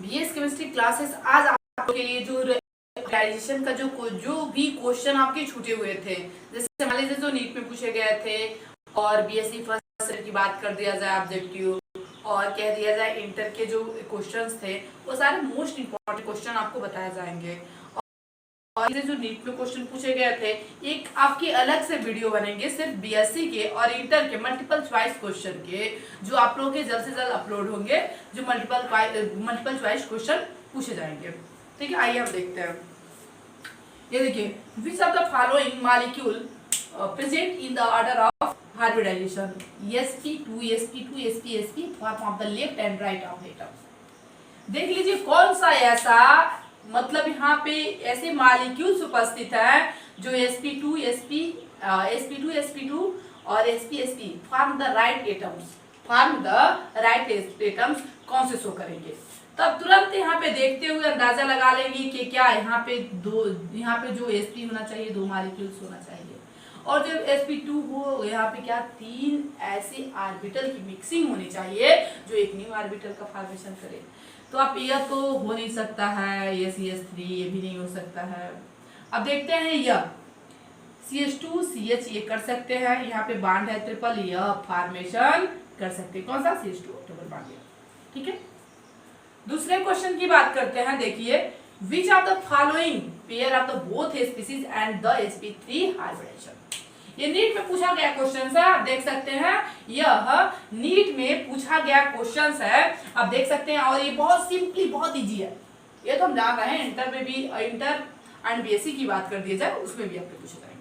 BS chemistry classes आज आपके लिए जो रियलाइजेशन का जो भी क्वेश्चन आपके छूटे हुए थे, जैसे मान लीजिए जो नीट में पूछे गए थे और बीएससी फर्स्ट ईयर की बात कर दिया जाए ऑब्जेक्टिव और कह दिया जाए इंटर के जो क्वेश्चंस थे वो सारे मोस्ट इंपॉर्टेंट क्वेश्चन आपको बताए जाएंगे। और जो नीट में क्वेश्चन पूछे गए थे एक आपकी अलग से वीडियो बनेंगे सिर्फ बीएससी के और इंटर के मल्टीपल चॉइस क्वेश्चन के, जो आप लोगों के जल्द से जल्द अपलोड होंगे, जो मल्टीपल चॉइस क्वेश्चन पूछे जाएंगे। ठीक है, आइए हम देखते हैं। ये देखिए, which of the following molecule present in the order of hybridization sp2 sp2 sp sp form of the left and right of atom. देख लीजिए कौन सा ऐसा मतलब यहाँ पे ऐसे मॉलिक्यूल्स उपस्थित है जो sp2 sp2 और sp form the right atoms कौन से शो करेंगे। तब तुरंत यहाँ पे देखते हुए अंदाजा लगा लेंगे कि क्या यहाँ पे जो sp होना चाहिए, दो मॉलिक्यूल्स होना चाहिए, और जब sp2 हो यहाँ पे क्या तीन ऐसे ऑर्बिटल की मिक्सिंग होनी चाहिए जो एक न्यू ऑर्बिटल का फॉर्मेशन करे। तो आप यह तो हो नहीं सकता है, ये CH3 ये भी नहीं हो सकता है। अब देखते हैं यह CH2 CH ये कर सकते हैं, यहाँ पे बॉन्ड है ट्रिपल, यह फॉर्मेशन कर सकते हैं। कौन सा CH2 डबल बॉन्ड। ठीक है, दूसरे क्वेश्चन की बात करते हैं। देखिए, which of the following pair of the both species and the sp3 hybridization. ये नीट में पूछा गया क्वेश्चन है, आप देख सकते हैं, यह नीट में पूछा गया क्वेश्चन है, आप देख सकते हैं। और ये बहुत सिंपली बहुत इजी है, ये तो हम जान रहे हैं। इंटर में भी, इंटर एंड बीएससी की बात कर दी जाए उसमें भी आपके पूछे जाएंगे।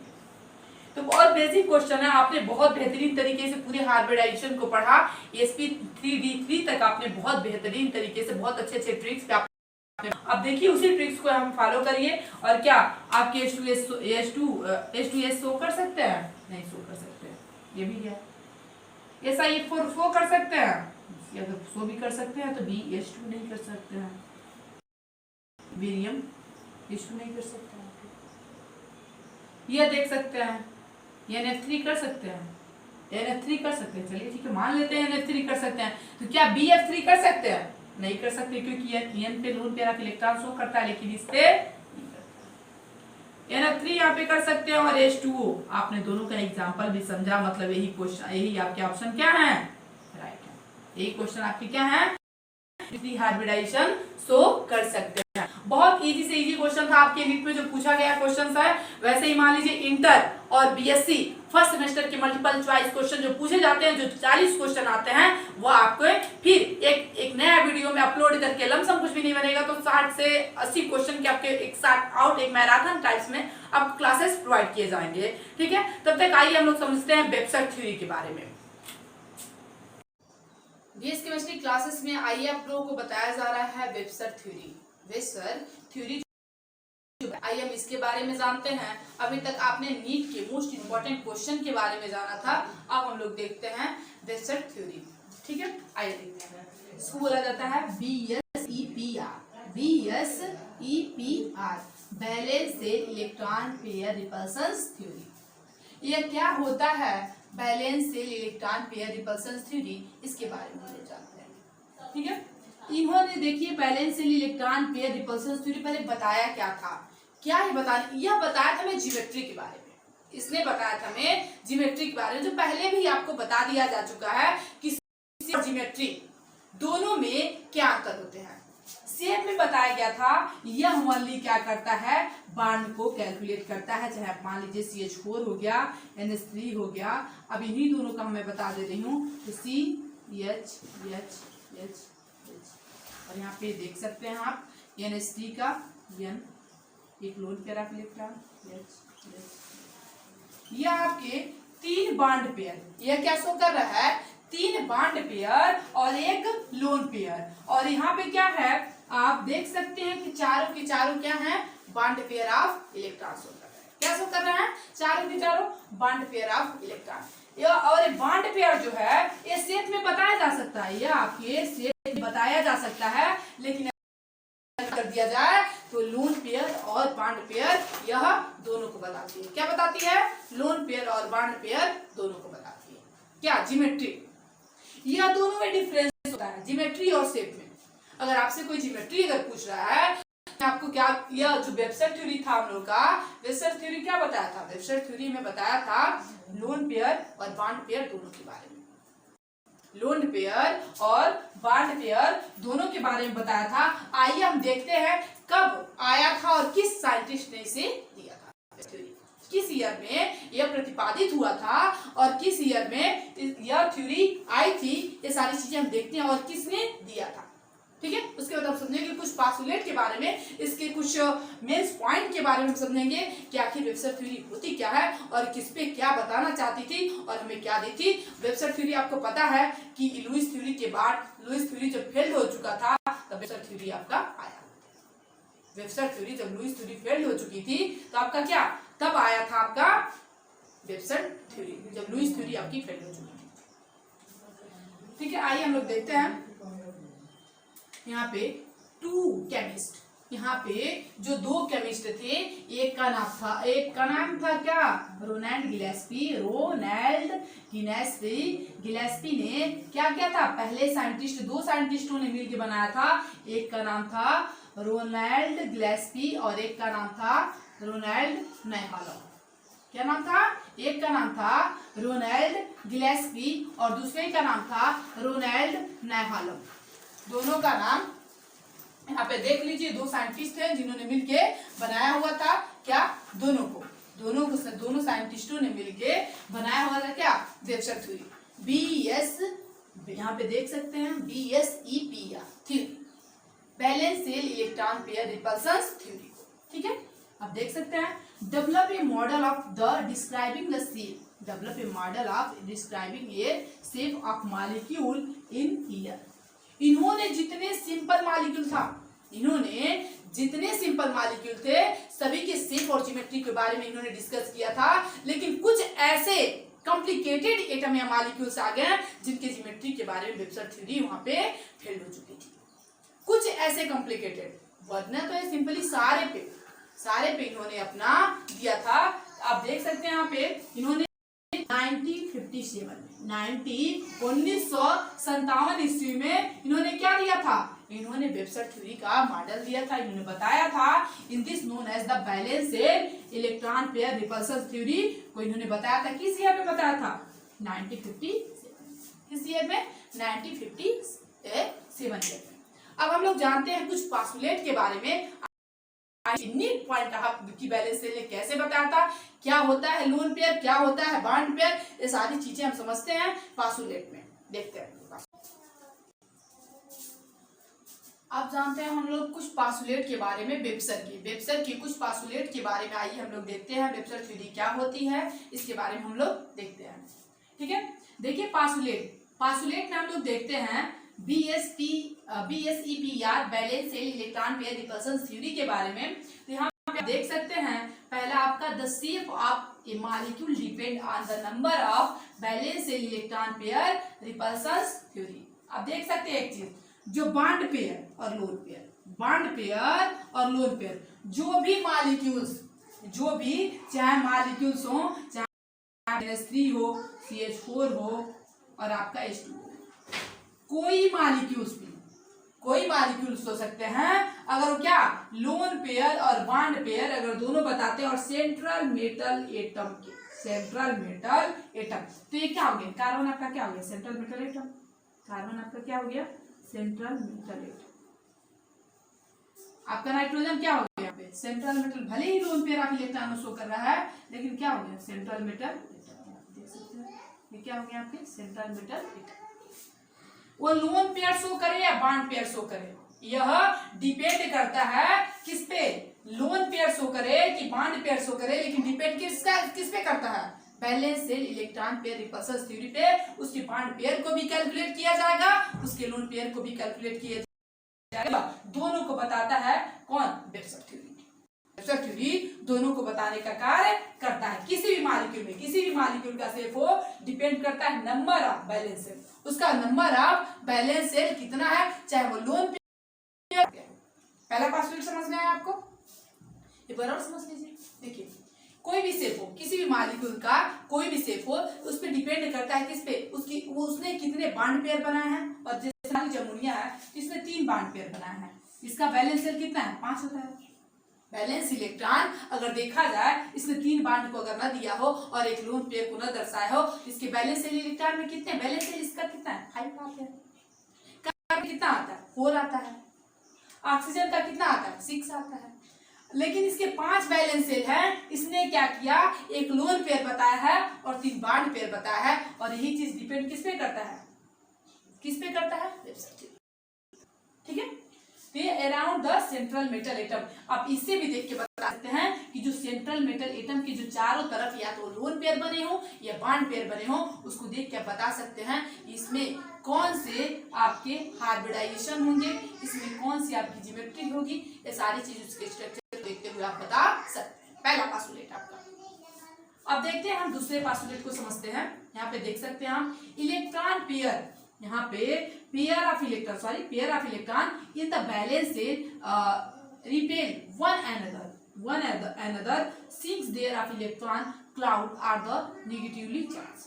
तो बहुत बेसिक क्वेश्चन है, आपने बहुत बेहतरीन तरीके से पूरे हाइब्रिडाइजेशन को पढ़ा, sp3d3 तक आपने बहुत बेहतरीन तरीके से बहुत अच्छे ट्रिक्स पे अब देखिए उसी ट्रिक्स को हम फॉलो करिए। और क्या आपके H2S शो कर सकते हैं? नहीं शो कर सकते हैं। ये भी है SiO4 शो कर सकते हैं, या तो शो भी कर सकते हैं, तो BH2 नहीं कर सकते हैं, बेरियम H2 नहीं कर सकते हैं। ये देख सकते हैं, NF3 कर सकते हैं, NF3 कर सकते हैं। चलिए ठीक है, मान लेते हैं NF3 कर सकते हैं, तो क्या BF3 कर सकते हैं? नहीं कर सकते, क्योंकि ये N पे loan pair of electron show करता है, लेकिन इस पे NF3 यहाँ पे कर सकते हैं। और H2O आपने दोनों का एग्जांपल भी समझा, मतलब यही क्वेश्चन, यही आपके ऑप्शन क्या है, राइट है। यही क्वेश्चन आपके क्या है, हाइब्रिडाइजेशन शो कर सकते हैं। बहुत इजी से इजी क्वेश्चन था आपके नीट में जो पूछा गया क्वेश्चन है। वैसे ही मान लीजिए इंटर और बीएससी फर्स्ट सेमेस्टर के मल्टीपल चॉइस क्वेश्चन जो पूछे जाते हैं, जो 40 क्वेश्चन आते हैं, वो आपको फिर एक नया वीडियो में अपलोड करके, लमसम कुछ भी नहीं बनेगा, तो 60 से 80 क्वेश्चन के आपके एक साथ आउट एक मैराथन टाइप्स में आपको क्लासेस प्रोवाइड किए जाएंगे। ठीक है, तब तक आइए हम लोग समझते हैं वेबसाइट थ्योरी के बारे में। बीएस केमिस्ट्री क्लासेस में आइए आप लोगों को बताया जा रहा है वेबसर थ्योरी। आइए हम इसके बारे में जानते हैं। अभी तक आपने नीट के मोस्ट इंपॉर्टेंट क्वेश्चन के बारे में जाना था, अब हम लोग देखते हैं वेबसर थ्योरी। ठीक है, आइए देखते हैं। इसको बोला जाता है BSEPR, balance shell electron pair repulsion theory. यह क्या होता है, balance shell electron pair repulsion theory, इसके बारे में हम जानते हैं। ठीक है, इन्होंने देखिए balance shell electron pair repulsion theory पहले बताया क्या था, क्या ये बताया था हमें ज्योमेट्री के बारे में। इसने बताया था हमें ज्योमेट्री के बारे में, जो पहले भी आपको बता दिया जा चुका है कि ज्योमेट्री दोनों में क्या अंतर होते हैं। शेप में बताया गया था, यह ओनली क्या करता है, बॉन्ड को कैलकुलेट करता है, चाहे आप मान लीजिए CH4 हो गया, NH3 हो गया। अब इन्हीं दोनों का मैं बता दे रही हूँ, तो CH और यहाँ पे देख सकते हैं आप NH3 का N, एक लोन पेयर ऑफ इलेक्ट्रॉन यह आपके 3 बॉन्ड पेयर, यह क्या शो कर रहा है, 3 बॉन्ड पेयर और एक लोन पेयर। और यहाँ पे क्या है, आप देख सकते हैं कि चारों के चारों क्या है, bond pair of electron show कर रहा है। क्या शो कर रहा है, चारों के चारों बॉन्ड पेयर ऑफ इलेक्ट्रॉन। और बॉन्ड पेयर जो है ये शेप में बताया जा सकता है, यह आपके शेप में बताया जा सकता है, लेकिन कर दिया जाए तो लोन पेयर और बॉन्ड पेयर यह दोनों को बताती है। क्या बताती है, लोन पेयर और बॉन्ड पेयर दोनों को बताती है। क्या, ज्योमेट्री, यह दोनों में डिफरेंस होता है ज्योमेट्री और शेप में। अगर आपसे कोई ज्योमेट्री अगर पूछ रहा है, आपको क्या, यह जो वेबस्टर थ्योरी था हम लोग का, वेबस्टर थ्योरी क्या बताया था, वेबस्टर थ्योरी में बताया था लोन पेयर और बॉन्ड पेयर दोनों के बारे में, लोन पेयर और बॉन्ड पेयर दोनों के बारे में बताया था। आइए हम देखते हैं कब आया था और किस साइंटिस्ट ने इसे दिया था, किस ईयर में यह प्रतिपादित हुआ था और किस ईयर में यह थ्योरी आई थी, ये सारी चीजें हम देखते हैं और किसने दिया था। ठीक है, उसके बाद हम समझेंगे कुछ पास्टुलेट के बारे में, इसके कुछ मेन पॉइंट के बारे में हम समझेंगे कि आखिर वेबस्टर थ्योरी होती क्या है और किस पे क्या बताना चाहती थी और हमें क्या दी थी। वेबस्टर थ्योरी आपको पता है कि लुईस थ्योरी के बाद, लुईस थ्योरी जब फेल हो चुका था तब वेबस्टर थ्योरी आपका आया। वेबस्टर थ्योरी जब लुईस थ्योरी फेल हो चुकी थी तो आपका क्या, तब आया था आपका वेबस्टर थ्योरी, जब लुईस थ्योरी आपकी फेल हो चुकी थी। ठीक है, आइए हम लोग देखते हैं यहाँ पे टू केमिस्ट, यहाँ पे जो दो केमिस्ट थे, एक का नाम था क्या, रोनाल्ड गिलेस्पी। रोनाल्ड गिलेस्पी ने क्या किया था, पहले साइंटिस्ट, दो साइंटिस्टों ने मिलकर बनाया था, एक का नाम था रोनाल्ड गिलेस्पी और एक का नाम था रोनाल्ड नैहालम। क्या नाम था, एक का नाम था रोनाल्ड गिलेस्पी और दूसरे का नाम था रोनाल्ड नैहालम। दोनों का नाम यहाँ पे देख लीजिए, दो साइंटिस्ट हैं जिन्होंने मिलके बनाया हुआ था क्या, दोनों साइंटिस्टों ने मिलके बनाया हुआ था क्या, वेबस्टर थ्योरी, BS, यहाँ पे देख सकते हैं BSEPR theory, balance shell electron pair repulsion theory को। ठीक है, आप देख सकते हैं develop a model of the describing the shape, develop a model of describing A shape of molecule in year. इन्होंने जितने सिंपल मॉलिक्यूल थे सभी के शेप और ज्योमेट्री के बारे में इन्होंने डिस्कस किया था, लेकिन कुछ ऐसे कॉम्प्लिकेटेड एटम या मॉलिक्यूल्स आ गए जिनके ज्योमेट्री के बारे में वेबस्टर थ्योरी वहां पे फेल हो चुकी थी। कुछ ऐसे कॉम्प्लिकेटेड, वरना तो ये सिंपली सारे पे इन्होंने अपना दिया था। आप देख सकते हैं यहाँ पे इन्होंने 1957 ईस्वी में इन्होंने क्या दिया था, इन्होंने वेबस्टर थ्योरी का मॉडल दिया था। इन्होंने बताया था in this known as the valence shell electron pair repulsion theory को इन्होंने बताया था। किस ईयर में बताया था, 1957। किस ईयर में, 1957 में। अब हम लोग जानते हैं कुछ पास्टुलेट के बारे में, नीड पॉइंट की बैलेंस सेल ने कैसे बताया था, क्या होता है लोन पेयर, क्या होता है बॉन्ड पेयर, ये सारी चीजें हम समझते हैं पास्टुलेट में। देखते हैं अब जानते हैं हम लोग कुछ पास्टुलेट के बारे में, वेबस्टर की कुछ पास्टुलेट के बारे में। आइए हम लोग देखते हैं वेबस्टर थ्योरी क्या होती है, इसके बारे में हम लोग देखते हैं। ठीक है, देखिए पास्टुलेट में हम लोग देखते हैं BSEPR balance shell electron pair repulsion theory के बारे में। तो यहाँ पे देख सकते हैं पहला आपका the shape of A molecule depend on the number of balance shell electron pair repulsion theory. आप देख सकते हैं एक चीज, जो बॉन्ड पेयर और लोन पेयर, जो भी चाहे मॉलिक्यूल्स हो, चाहे NH3 हो, CH4 हो और आपका H2 हो, कोई मॉलिक्यूल्स हो सकते हैं अगर वो क्या, लोन पेयर और बॉन्ड पेयर अगर दोनों बताते हैं और सेंट्रल मेटल एटम, तो ये क्या हो गया, कार्बन आपका क्या हो गया, सेंट्रल मेटल एटम। कार्बन आपका क्या हो गया, सेंट्रल मेटल एटम। आपका नाइट्रोजन क्या हो गया, यहाँ पे सेंट्रल मेटल, भले ही लोन पेयर आप इलेक्ट्रॉन शो कर रहा है लेकिन क्या हो गया, सेंट्रल मेटल एटम। देख सकते हैं ये क्या हो गया आपके, सेंट्रल मेटल एटम। वो लोन पेयर शो करे या बॉन्ड पेयर शो करे, यह डिपेंड करता है किस पे, लोन पेयर शो करे कि बॉन्ड पेयर शो करे, लेकिन डिपेंड किस पे करता है, balance shell electron pair repulsion theory पे। उसके बॉन्ड पेयर को भी कैलकुलेट किया जाएगा, उसके लोन पेयर को भी कैलकुलेट किया जाएगा। दोनों को बताता है कौन, वेबस्टर थ्योरी। वेबस्टर थ्योरी दोनों को बताने का कार्य करता है। किसी भी मॉलिक्यूल का शेप हो डिपेंड करता है नंबर ऑफ बैलेंस सेल, उसका नंबर ऑफ बैलेंस सेल कितना है, चाहे वो लोन पेयर। पहला पास्टुलेट समझ में आया आपको, ये बराबर समझ लीजिए। देखिए कोई भी शेप हो, किसी भी मॉलिक्यूल का कोई भी शेप हो, उस पर डिपेंड करता है किस पे, उसने कितने बॉन्ड पेयर बनाए हैं। और जैसे अमोनिया है इसमें 3 बॉन्ड पेयर इसका वैलेंस शेल कितना है? 5 होता है। वैलेंस इलेक्ट्रॉन अगर देखा जाए इसमें 3 बॉन्ड को अगर न दिया हो और एक लोन पेयर को न दर्शाया हो, इसके वैलेंस शेल इलेक्ट्रॉन में कितने? वैलेंस शेल इसका कितना है? 5 आता है। कार्बन कितना आता है? 4 आता है। ऑक्सीजन का कितना आता है? 6 आता है। लेकिन इसके 5 वैलेंस शेल है, इसने क्या किया? एक लोन पेयर बताया है और 3 बॉन्ड पेयर बताया है, और यही चीज डिपेंड किस पे करता है? किस पे करता है? ठीक है, ये around the central metal atom. आप इससे भी देख के बता सकते हैं कि जो सेंट्रल मेटल एटम की जो चारों तरफ या तो लोन पेयर बने हो या बॉन्ड पेयर बने हो, उसको देख के बता सकते हैं इसमें कौन से आपके हाइब्रिडाइजेशन होंगे, इसमें कौन सी आपकी ज्योमेट्री होगी, ये सारी चीज उसके स्ट्रक्चर देखते हुए आप बता सकते हैं। पहला पास्टुलेट आपका। अब देखते हैं हम दूसरे पास्टुलेट को समझते हैं। यहाँ पे देख सकते हैं हम इलेक्ट्रॉन पेयर, यहाँ पे pair of electron in the valence shell repel one another since their of electron cloud are the negatively charged।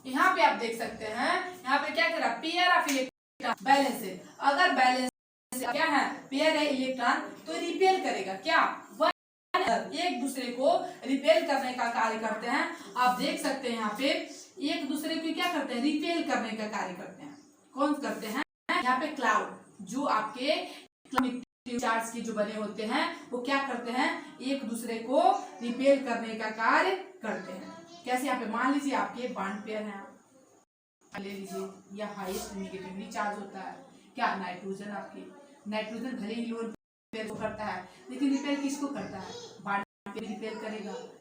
यहाँ पे आप देख सकते हैं, यहाँ पे क्या करा? Pair of electron valence shell, अगर बैलेंस क्या है? पेयर है इलेक्ट्रॉन, तो रिपेल करेगा क्या? एक दूसरे को रिपेल करने का कार्य करते हैं। आप देख सकते हैं यहाँ पे एक दूसरे को क्या करते हैं? रिपेल करने का कार्य करते हैं। कौन करते हैं? यहाँ पे क्लाउड, जो आपके चार्ज के जो बने होते हैं, वो क्या करते हैं? एक दूसरे को रिपेल करने का कार्य करते हैं। कैसे? यहाँ पे मान लीजिए आपके बॉन्ड पेयर हैं, ले लीजिए, या हाईएस्ट नेगेटिवली चार्ज होता है क्या? नाइट्रोजन। आपकी नाइट्रोजन भले ही लोन पेयर को करता है, लेकिन रिपेल किसको करता है? बॉन्ड पेयर रिपेल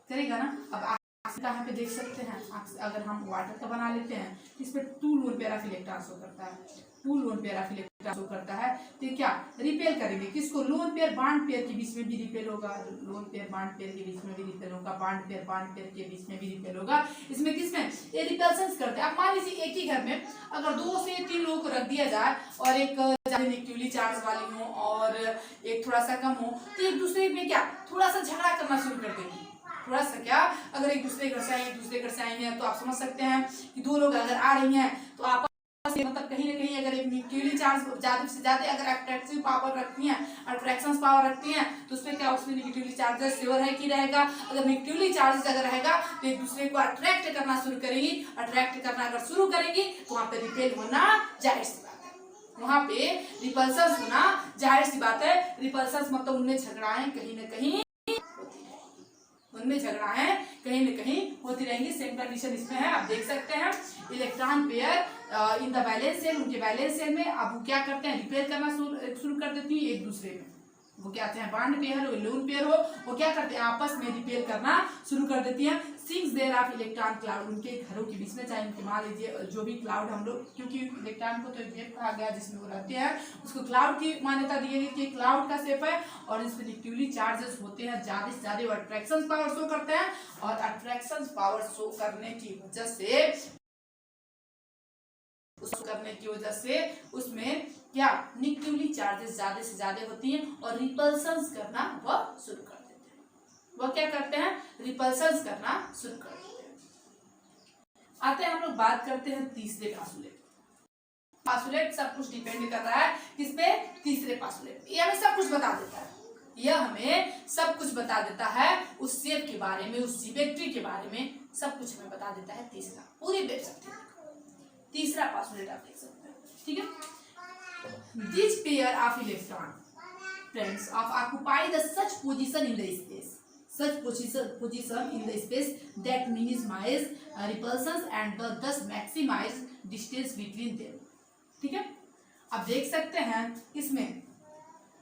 करेगा ना। अब यहाँ पे देख सकते हैं, अगर हम वाटर का बना लेते हैं, इस पे 2 loan pair of electron show करता है, 2 loan pair of electron show करता है, तो क्या रिपेल करेंगे? किसको? लोन पेयर बॉन्ड पेयर के बीच में भी रिपेल होगा, लोन पेयर बॉन्ड पेयर के बीच में भी रिपेल होगा, बॉन्ड पेयर के बीच में भी रिपेल होगा। इसमें किसमें ये रिपल्शन करते हैं? आप मान लीजिए एक ही घर में अगर 2 से 3 लोगों को रख दिया जाए, और एक नेगेटिवली चार्ज वाली हो और एक थोड़ा सा कम हो, तो एक दूसरे में क्या थोड़ा सा झगड़ा करना शुरू कर देंगे। थोड़ा सा क्या, अगर एक दूसरे घर से आए, दूसरे घर से आई हैं, तो आप समझ सकते हैं कि 2 लोग अगर आ रही हैं, तो आप मतलब कहीं ना कहीं अगर एक न्यूक्लियर चार्ज ज्यादा से ज्यादा अगर अट्रैक्टिव पावर रखती हैं, अट्रैक्शन पावर रखती हैं, तो उसमें क्या उसमें नेगेटिवली चार्जेस श्योर है कि रहेगा। अगर नेगेटिवली चार्जेस अगर रहेगा तो एक दूसरे को अट्रैक्ट करना शुरू करेगी। अट्रैक्ट करना अगर शुरू करेंगी तो वहां पे रिपेल होना जाहिर सी बात है, वहां पे रिपल्सन होना जाहिर सी बात है। रिपल्सन मतलब उनमें झगड़ाएं कहीं न कहीं कहीं न कहीं होती रहेंगी। सेम कंडीशन इसमें है, आप देख सकते हैं electron pair in the valence shell, उनके वैलेंस शेल में अब वो क्या करते हैं? रिपेल करना शुरू कर देती है एक दूसरे में। वो क्या चाहे बॉन्ड पेयर हो, लोन पेयर हो, वो क्या करते हैं? आपस में रिपेल करना शुरू कर देती है। Since there of electron cloud, उनके घरों के बीच में, चाहे उनके मान लीजिए जो भी क्लाउड हम लोग, क्योंकि इलेक्ट्रॉन को तो वेव कहा गया जिसमें वो रहते हैं, उसको क्लाउड की मान्यता दी गई कि क्लाउड का शेप है, और इसमें नेगेटिवली चार्जेस होते हैं ज्यादा से ज्यादा, वो अट्रैक्शन पावर शो करते हैं, और अट्रैक्शन पावर शो करने की वजह से उसमें क्या नेगेटिवली चार्जेस ज्यादा से ज्यादा होती हैं, और रिपल्शंस करना वह शुरू कर देते हैं। वह क्या करते हैं? रिपल्शंस करना शुरू कर देते हैं। आते हैं हम लोग बात करते हैं तीसरे पास्टुलेट सब कुछ डिपेंड कर रहा है किस पे? तीसरे पास्टुलेट। ये हमें सब कुछ बता देता है, यह हमें सब कुछ बता देता है, उस शेप के बारे में, उस ज्योमेट्री के बारे में सब कुछ हमें बता देता है। तीसरा पूरी देख सकते हैं, तीसरा पास्टुलेट आप देख सकते हैं, ठीक है। This pair of electron friends of occupy the such position in the space, that minimize repulsions and thus maximize distance between them। ठीक है, अब देख सकते हैं इसमें,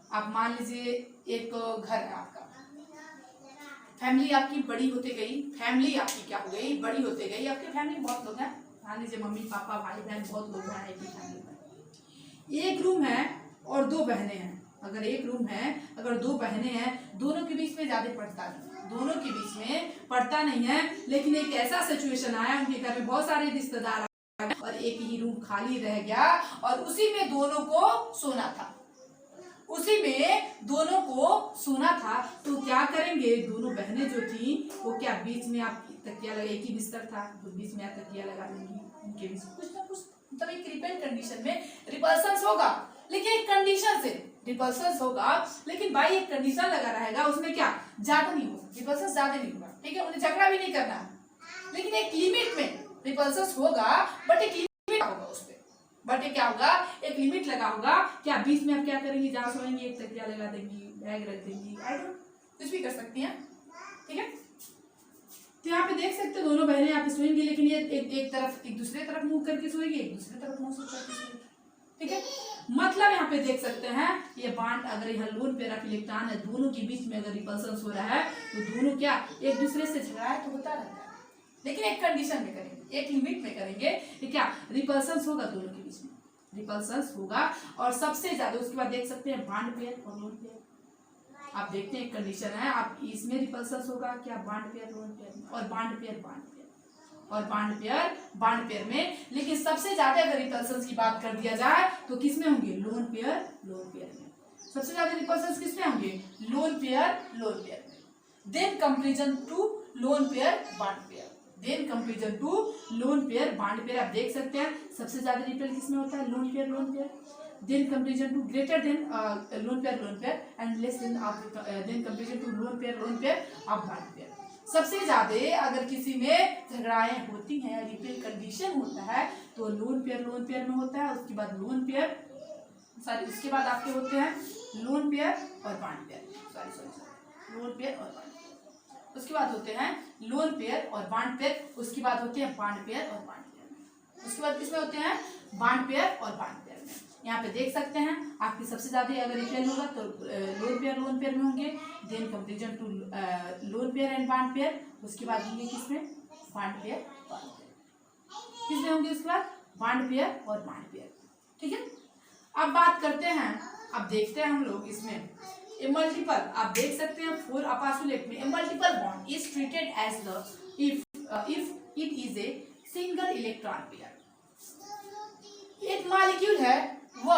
आप मान लीजिए एक घर है आपका, फैमिली आपकी बड़ी होते गई, फैमिली आपकी क्या हो गई? बड़ी होते गई। आपकी फैमिली बहुत लोग हैं, मान लीजिए मम्मी पापा भाई बहन बहुत लोग हैं एक ही फैमिली में। एक रूम है और 2 बहनें हैं। अगर एक रूम है, अगर 2 बहनें हैं, दोनों के बीच में ज्यादा पड़ता नहीं है, लेकिन एक ऐसा सिचुएशन आया, उनके घर में बहुत सारे रिश्तेदार और एक ही रूम खाली रह गया, और उसी में दोनों को सोना था। तो क्या करेंगे? दोनों बहनें जो थी वो क्या बीच में आप तकिया लगा, एक ही बिस्तर था तो बीच में तकिया लगा देंगी, उनके बीच कुछ ना कुछ मतलब एक रिपेल कंडीशन में रिपल्शन होगा। लेकिन एक कंडीशन से रिपल्सन होगा, लेकिन भाई एक कंडीशन लगा रहेगा, उसमें क्या ज्यादा नहीं होगा, रिपल्सन ज्यादा नहीं होगा, ठीक है, उन्हें झगड़ा भी नहीं करना, लेकिन एक लिमिट में रिपल्सन होगा, बट एक लिमिट होगा उस पे, बट ये क्या होगा, एक लिमिट लगा होगा। क्या बीच में आप क्या करेंगे, जहां सोएंगे एक तकिया लगा देंगी, बैग रख देंगी, आई डोंट, कुछ भी कर सकती हैं, ठीक है। तो यहाँ पे देख सकते हो दोनों बहनें यहाँ पे सोएंगी, लेकिन ये एक तरफ एक दूसरे तरफ मुंह करके सोएगी, एक दूसरे तरफ मुंह करके सोएगी, ठीक है। मतलब यहाँ पे देख सकते हैं ये बॉन्ड अगर यहाँ लोन पेयर ऑफ इलेक्ट्रॉन है, दोनों के बीच में अगर रिपल्सन हो रहा है तो दोनों क्या एक दूसरे से झगड़ा है तो होता रहता है, लेकिन एक कंडीशन में करेंगे, एक लिमिट में करेंगे कि क्या रिपल्सन होगा, दोनों के बीच में रिपल्सन होगा। और सबसे ज्यादा उसके बाद देख सकते हैं बॉन्ड पेयर और लोन पेयर, आप देखते हैं एक कंडीशन है, आप इसमें रिपल्सन होगा क्या, बॉन्ड पेयर लोन पेयर, और बॉन्ड पेयर और बॉन्ड पेयर में, लेकिन सबसे ज्यादा अगर रिपल्सन की बात कर दिया जाए तो किसमें होंगे, लोन पेयर में, सबसे ज्यादा रिपल्सन किसमें होंगे, लोन पेयर में। Then comparison to lone pair bond pair, then comparison to lone pair bond pair, आप देख सकते हैं सबसे ज्यादा रिपेल किसमें होता है, lone pair, then comparison to greater than lone pair and less than then comparison to lone pair of bond pair. सबसे ज्यादा अगर किसी में झगड़ाएं होती हैं, रिपेल कंडीशन होता है तो लोन पेयर में होता है, उसके बाद उसके बाद आपके होते हैं लोन पेयर और बॉन्ड पेयर, लोन पेयर और बॉन्ड पेयर, उसके बाद होते हैं लोन पेयर और बॉन्ड पेयर, उसके बाद होते हैं बॉन्ड पेयर और बॉन्ड पेयर, उसके बाद किसमें होते हैं, बॉन्ड पेयर और बॉन्ड पेयर में। यहाँ पे देख सकते हैं आपकी सबसे ज्यादा अगर रिपेल होगा तो लोन पेयर में होंगे, then comparison to lone pair and bond pair, उसके बाद होंगे किसमें, बॉन्ड पेयर किसमें होंगे, उसके बाद बॉन्ड पेयर और बॉन्ड पेयर, ठीक है। अब बात करते हैं, अब देखते हैं हम लोग इसमें ए मल्टीपल, आप देख सकते हैं 4 अपासुलेट में a multiple bond is treated as the if it is a single electron pair. एक मॉलिक्यूल है वह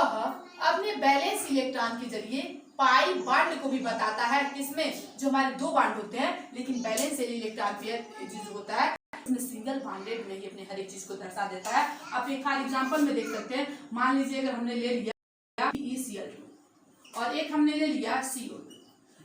अपने बैलेंस इलेक्ट्रॉन के जरिए पाई बॉन्ड को भी बताता है, किसमें, जो हमारे दो बॉन्ड होते हैं, लेकिन बैलेंस इलेक्ट्रॉन पेयर जो होता है इसमें सिंगल बॉन्डेड में ही अपने हर एक चीज को दर्शा देता है। आप एक खाली एग्जांपल में देख सकते हैं, मान लीजिए अगर हमने ले लिया ECl2 और एक हमने ले लिया CO2,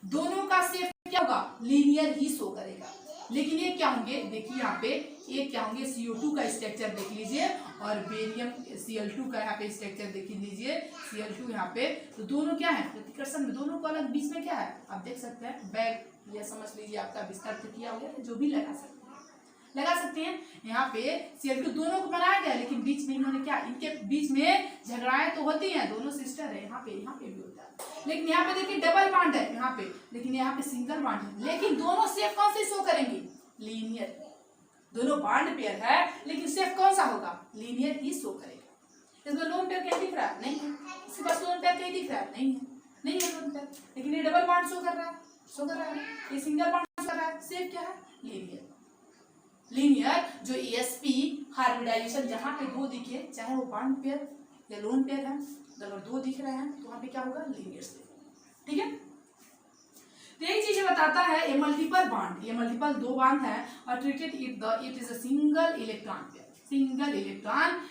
दोनों का शेप क्या होगा, लीनियर ही शो करेगा, लेकिन ये क्या होंगे, देखिए यहाँ पे ये क्या होंगे, CO2 का स्ट्रक्चर देख लीजिए और बेरियम Cl2 का यहाँ पे स्ट्रक्चर देख लीजिए, Cl2 यहाँ पे, तो दोनों क्या है, प्रतिकर्षण में दोनों को अलग, बीच में क्या है, आप देख सकते हैं बैग, या समझ लीजिए आपका बिस्तर किया हो गया, जो भी लगा सकते हैं यहाँ पे Cl2 दोनों को बनाया गया, लेकिन बीच में इन्होंने क्या, इनके बीच में झगड़ाएं तो होती हैं, दोनों सिस्टर है, यहाँ पे भी होता है, लेकिन यहाँ पे देखिए डबल बॉन्ड है यहाँ पे, लेकिन यहाँ पे सिंगल बॉन्ड है, लेकिन दोनों शेप कौन से शो करेंगे, लीनियर, दोनों बॉन्ड पेयर है लेकिन शेप कौन सा होगा, लीनियर ही शो करेगा। इसमें लोन पेयर कहीं दिख रहा है, नहीं है, इसके पास लोन पेयर कहीं दिख रहा है, नहीं है लोन पेयर, लेकिन ये डबल बॉन्ड शो कर रहा है, ये सिंगल बॉन्ड शो कर रहा है, शेप क्या है, लीनियर जो ESP हाइब्रिडाइजेशन जहां पे दो दिखे, चाहे वो बॉन्ड पेयर या लोन पेयर है, अगर दो दिख रहे हैं तो वहां पे क्या होगा, लीनियर शेप, ठीक है। तो एक चीज बताता है ए मल्टीपल बॉन्ड, ये मल्टीपल दो बॉन्ड है और treated it is a single electron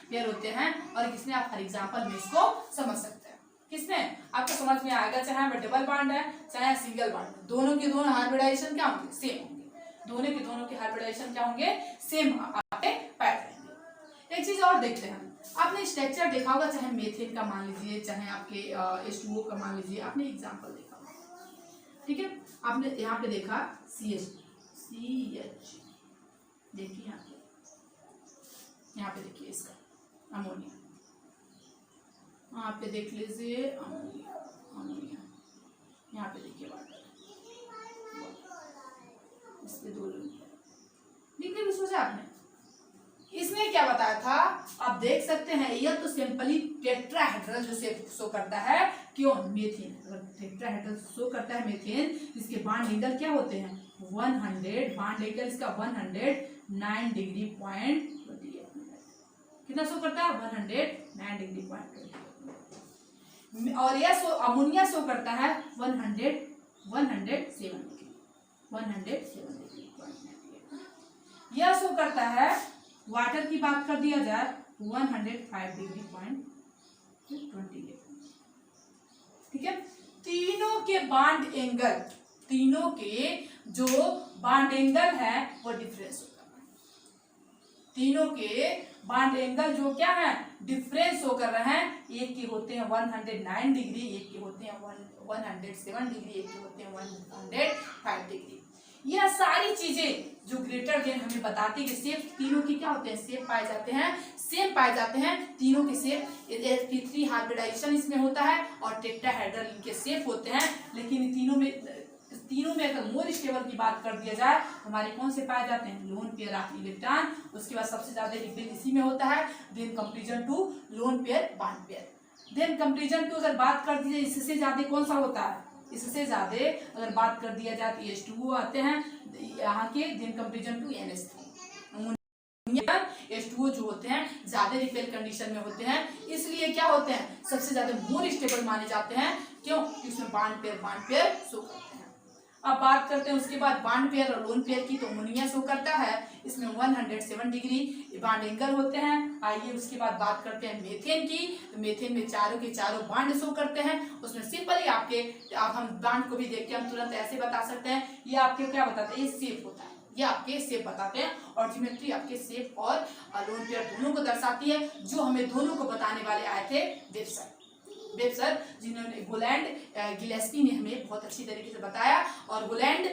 pair होते हैं, और किसने आप हर एग्जांपल में इसको समझ सकते हैं, किसमें आपको समझ में आएगा, चाहे डबल बॉन्ड है चाहे सिंगल बॉन्ड, दोनों के दोनों हाइब्रिडाइजेशन क्या होंगे, सेम होंगे, दोनों के हाइब्रिडाइजेशन क्या होंगे, सेम आपके पैड रहेंगे। एक चीज और देखते हैं, आपने स्ट्रक्चर देखा होगा, चाहे मेथेन का मान लीजिए, चाहे आपके H2O का मान लीजिए, आपने एग्जांपल देखा होगा, ठीक है, आपने यहाँ पे देखा CH, देखिए यहाँ पे देखिए इसका अमोनिया, यहाँ पे देख लीजिए अमोनिया, यहाँ पे देखिए वाटर, इसके दो देखिए भी सोचा आपने, इसमें क्या बताया था, आप देख सकते हैं, यह तो सिंपली टेट्राहेड्रल जो शो करता है, क्यों, मीथेन, टेट्राहेड्रल शो करता है मीथेन, इसके बॉन्ड एंगल क्या होते हैं, 100, बॉन्ड एंगल इसका 109 डिग्री पॉइंट, कितना शो करता है, 109 डिग्री पॉइंट, और यह अमोनिया शो करता है 107 डिग्री, 107 डिग्री पॉइंट, यह शो करता है, वाटर की बात कर दिया जाए 105 डिग्री पॉइंट 20, ठीक है। तीनों के बॉन्ड एंगल, तीनों के जो बॉन्ड एंगल है वो डिफरेंस होगा। तीनों के बॉन्ड एंगल जो क्या है, डिफरेंस हो कर रहे हैं। एक के होते हैं 109 डिग्री, एक के होते हैं 107 डिग्री, एक के होते हैं 105 डिग्री। यह सारी चीजें जो ग्रेटर देन हमें बताती है कि सेप तीनों की क्या होते हैं, सेप पाए जाते हैं, सेम पाए जाते हैं। तीनों के सेप sp3 हाइब्रिडाइजेशन इसमें होता है और टेट्राहेड्रल इनके सेप होते हैं। लेकिन तीनों में अगर मोर स्टेबल की बात कर दिया जाए, हमारे कौन से पाए जाते हैं, लोन पेयर ऑफ इलेक्ट्रॉन। उसके बाद सबसे ज्यादा रिपेल इसी में होता है। Then comparison to lone pair bond pair. Then comparison to अगर बात कर दी जाए, इससे ज्यादा कौन सा होता है, इससे ज्यादा अगर बात कर दिया जाए तो H2O आते हैं यहाँ के। Then comparison to NH3। H2O जो होते हैं ज्यादा रिपेल कंडीशन में होते हैं, इसलिए क्या होते हैं, सबसे ज्यादा मोर स्टेबल माने जाते हैं। क्यों, उसमें बॉन्ड पेयर शो करते हैं। अब बात करते हैं उसके बाद बॉन्ड पेयर और लोन पेयर की, तो अमोनिया शो करता है, इसमें 107 डिग्री बॉन्ड एंगल होते हैं। आइए उसके बाद बात करते हैं मेथेन की, तो मेथेन में चारों के चारों बॉन्ड शो करते हैं। उसमें सिंपली आप हम बॉन्ड को भी देख के हम तुरंत ऐसे बता सकते हैं, ये आपके क्या बताते हैं, ये शेप होता है, ये आपके शेप बताते हैं। और ज्योमेट्री आपके शेप और लोन पेयर दोनों को दर्शाती है, जो हमें दोनों को बताने वाले आए थे वेबसर, जिन्होंने गोलैंड गिलेस्पी ने हमें बहुत अच्छी तरीके से बताया, और गोलैंड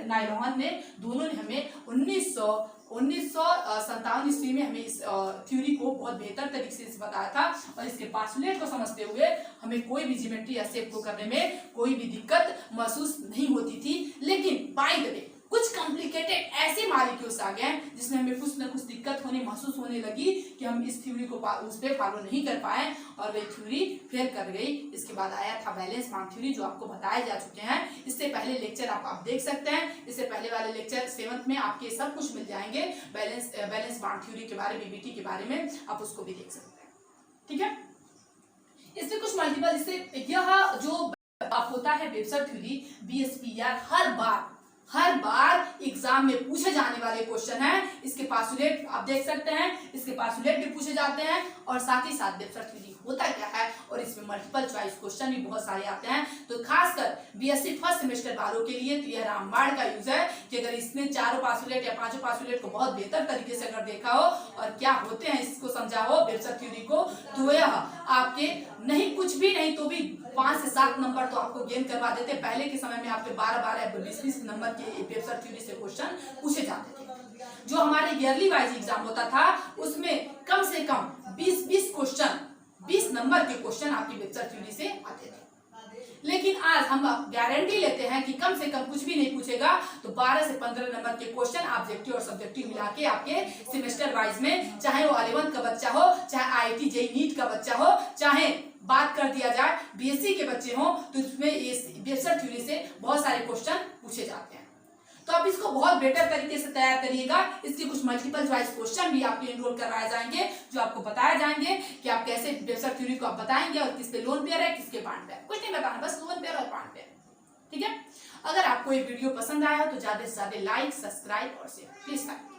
नाइलोहन ने, दोनों ने हमें 1957 ईस्वी में हमें इस थ्योरी को बहुत बेहतर तरीके से बताया था। और इसके पास्टुलेट को समझते हुए हमें कोई भी ज्योमेट्री या शेप को करने में कोई भी दिक्कत महसूस नहीं होती थी। लेकिन बाय द वे कुछ कॉम्प्लिकेटेड ऐसे मॉलिक्यूल्स आ गए जिसमें हमें कुछ ना कुछ दिक्कत महसूस होने लगी कि हम इस थ्योरी को उस पर फॉलो नहीं कर पाए और वह थ्योरी फेल कर गई। इसके बाद आया था वैलेंस बॉन्ड थ्योरी, जो आपको बताए जा चुके हैं। इससे पहले लेक्चर आप देख सकते हैं, इससे पहले वाले लेक्चर 7th में आपके सब कुछ मिल जाएंगे, वैलेंस बॉन्ड थ्योरी के बारे में, बीबीटी के बारे में, आप उसको भी देख सकते हैं। ठीक है, इससे कुछ मल्टीपल, इससे यह जो आप होता है वेबसर थ्योरी, BSPR हर बार एग्जाम में पूछे जाने वाले क्वेश्चन है। इसके पास्टुलेट आप देख सकते हैं, इसके पास्टुलेट भी पूछे जाते हैं, और साथ ही साथ वेबसर थ्योरी होता क्या है, और इसमें मल्टीपल चॉइस क्वेश्चन भी बहुत सारे आते हैं। तो खासकर BSc फर्स्ट सेमेस्टर वालों के लिए तो यह रामबाण का यूज है कि अगर इसने चारों पास्टुलेट या पांचों पास्टुलेट को बहुत बेहतर तरीके से अगर देखा हो और क्या होते हैं इसको समझा हो वेबसर थ्योरी को, तो यह आपके नहीं कुछ भी नहीं तो भी 5 से 7 नंबर तो आपको गेन करवा देते। पहले के समय में आपके 12-12 20-20 नंबर के वेबसर थ्योरी से क्वेश्चन पूछे जाते थे। जो हमारे ईयरली वाइज एग्जाम होता था उसमें कम से कम 20 क्वेश्चन, 20 नंबर के क्वेश्चन आपकी वेबसर थ्योरी से आते थे। लेकिन आज हम गारंटी लेते हैं कि कम से कम कुछ भी नहीं पूछेगा तो 12 से 15 नंबर के क्वेश्चन ऑब्जेक्टिव और सब्जेक्टिव मिला के आपके सेमेस्टर वाइज में, चाहे वो 11th का बच्चा हो, चाहे IIT JEE नीट का बच्चा हो, चाहे बात कर दिया जाए BSc के बच्चे हो, तो इसमें वेबसर थ्योरी से बहुत सारे क्वेश्चन पूछे जाते हैं। तो आप इसको बहुत बेटर तरीके से तैयार करिएगा। इसके कुछ मल्टीपल चॉइस क्वेश्चन भी आपके एनरोल करवाए जाएंगे, जो आपको बताए जाएंगे कि आप कैसे वेबसर थ्योरी को आप बताएंगे और किस पे लोन पेयर है, किसके बॉन्ड पेयर, कुछ नहीं बताना, बस लोन पेयर और बॉन्ड पेयर। ठीक है, अगर आपको ये वीडियो पसंद आया तो ज्यादा से ज्यादा लाइक, सब्सक्राइब और शेयर प्लीज करें।